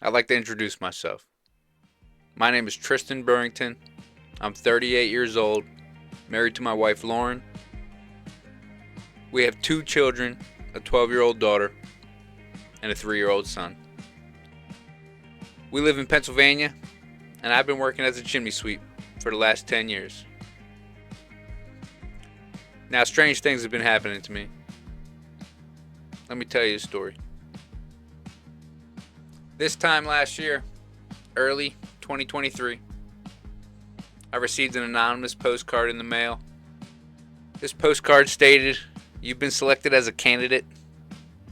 I'd like to introduce myself. My name is Tristan Burrington. I'm 38 years old, married to my wife Lauren. We have 2 children, a 12-year-old daughter and a 3-year-old son. We live in Pennsylvania, and I've been working as a chimney sweep for the last 10 years. Now, strange things have been happening to me. Let me tell you a story. This time last year, early 2023, I received an anonymous postcard in the mail. This postcard stated, "You've been selected as a candidate."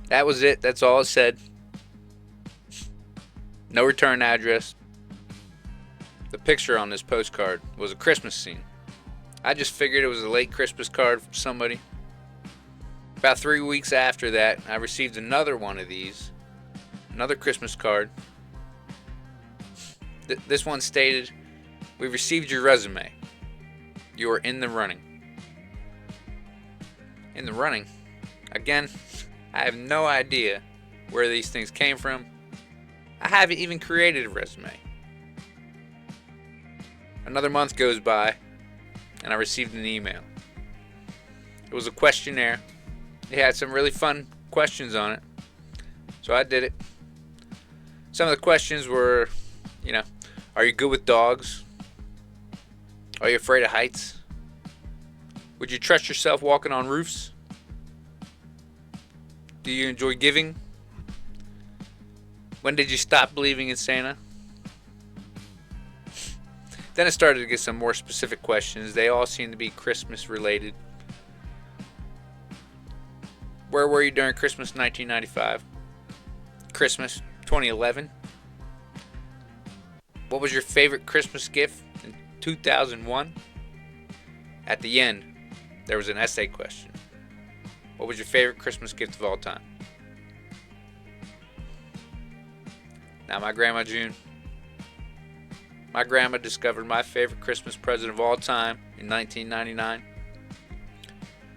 That was it. That's all it said. No return address. The picture on this postcard was a Christmas scene. I just figured it was a late Christmas card from somebody. About 3 weeks after that, I received another one of these. Another Christmas card. This one stated, "We received your resume. You are in the running." In the running? Again, I have no idea where these things came from. I haven't even created a resume. Another month goes by, and I received an email. It was a questionnaire. It had some really fun questions on it, so I did it. Some of the questions were, are you good with dogs? Are you afraid of heights? Would you trust yourself walking on roofs? Do you enjoy giving? When did you stop believing in Santa? Then it started to get some more specific questions. They all seemed to be Christmas related. Where were you during Christmas 1995? Christmas 2011? What was your favorite Christmas gift in 2001? At the end, there was an essay question. What was your favorite Christmas gift of all time? Now, my grandma June. My grandma discovered my favorite Christmas present of all time in 1999.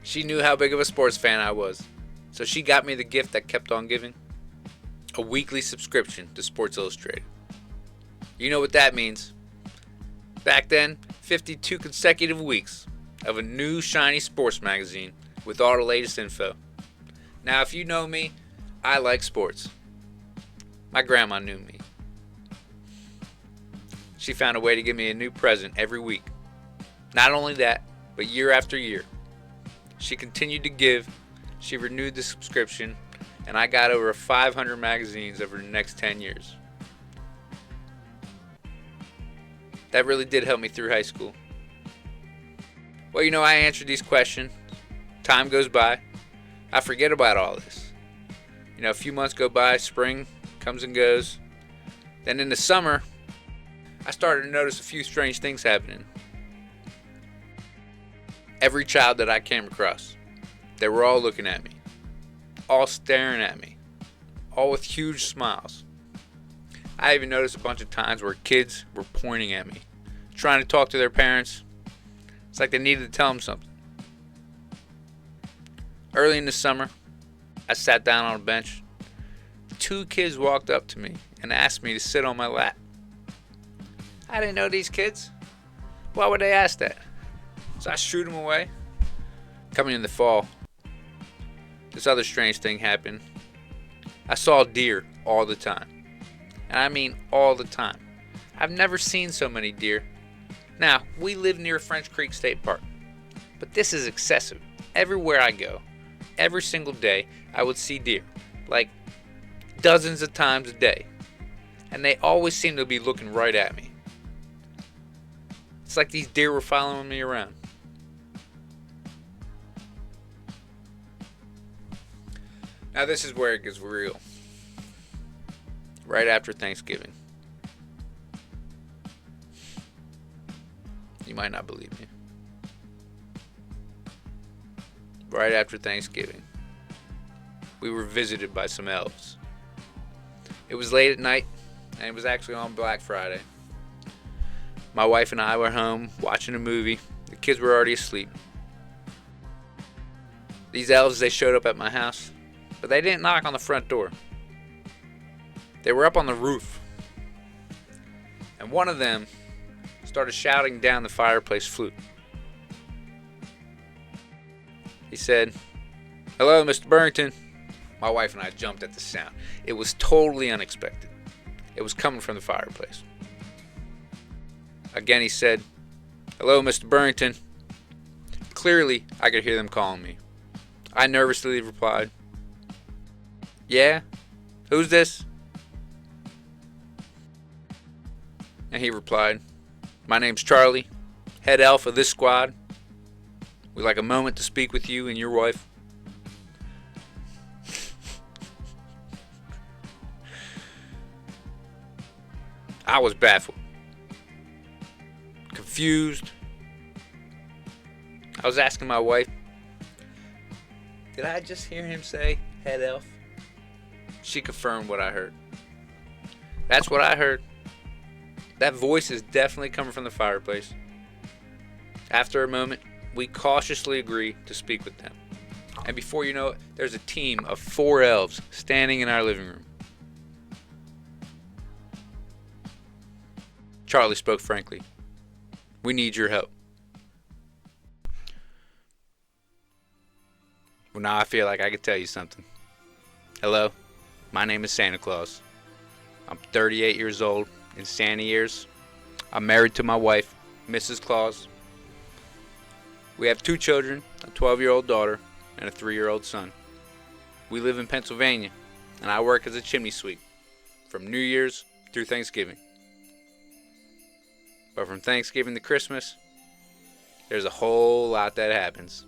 She knew how big of a sports fan I was, so she got me the gift that kept on giving. A weekly subscription to Sports Illustrated. You know what that means. Back then, 52 consecutive weeks of a new shiny sports magazine with all the latest info. Now, if you know me, I like sports. My grandma knew me. She found a way to give me a new present every week. Not only that, but year after year. She continued to give. She renewed the subscription, and I got over 500 magazines over the next 10 years. That really did help me through high school. Well, I answered these questions. Time goes by. I forget about all this. A few months go by, spring comes and goes. Then in the summer, I started to notice a few strange things happening. Every child that I came across, they were all looking at me, all staring at me, all with huge smiles. I even noticed a bunch of times where kids were pointing at me, trying to talk to their parents. It's like they needed to tell them something. Early in the summer, I sat down on a bench. 2 kids walked up to me and asked me to sit on my lap. I didn't know these kids. Why would they ask that? So I shooed them away. Coming in the fall, this other strange thing happened. I saw deer all the time. And I mean all the time. I've never seen so many deer. Now, we live near French Creek State Park. But this is excessive. Everywhere I go, every single day, I would see deer. Like dozens of times a day. And they always seem to be looking right at me. It's like these deer were following me around. Now this is where it gets real. Right after Thanksgiving. You might not believe me. Right after Thanksgiving, we were visited by some elves. It was late at night, and it was actually on Black Friday. My wife and I were home watching a movie. The kids were already asleep. These elves, they showed up at my house, but they didn't knock on the front door. They were up on the roof and one of them started shouting down the fireplace flute. He said, "Hello, Mr. Burrington." My wife and I jumped at the sound. It was totally unexpected. It was coming from the fireplace. Again he said, "Hello, Mr. Burrington." Clearly, I could hear them calling me. I nervously replied, "Yeah? Who's this?" And he replied, "My name's Charlie, head elf of this squad. We'd like a moment to speak with you and your wife." I was baffled, confused. I was asking my wife, did I just hear him say head elf? She confirmed what I heard. That's what I heard. That voice is definitely coming from the fireplace. After a moment, we cautiously agree to speak with them. And before you know it, there's a team of 4 elves standing in our living room. Charlie spoke frankly. "We need your help." Well, now I feel like I could tell you something. Hello, my name is Santa Claus. I'm 38 years old. In Santa years, I'm married to my wife, Mrs. Claus. We have 2 children, a 12-year-old daughter and a 3-year-old son. We live in Pennsylvania, and I work as a chimney sweep from New Year's through Thanksgiving. But from Thanksgiving to Christmas, there's a whole lot that happens.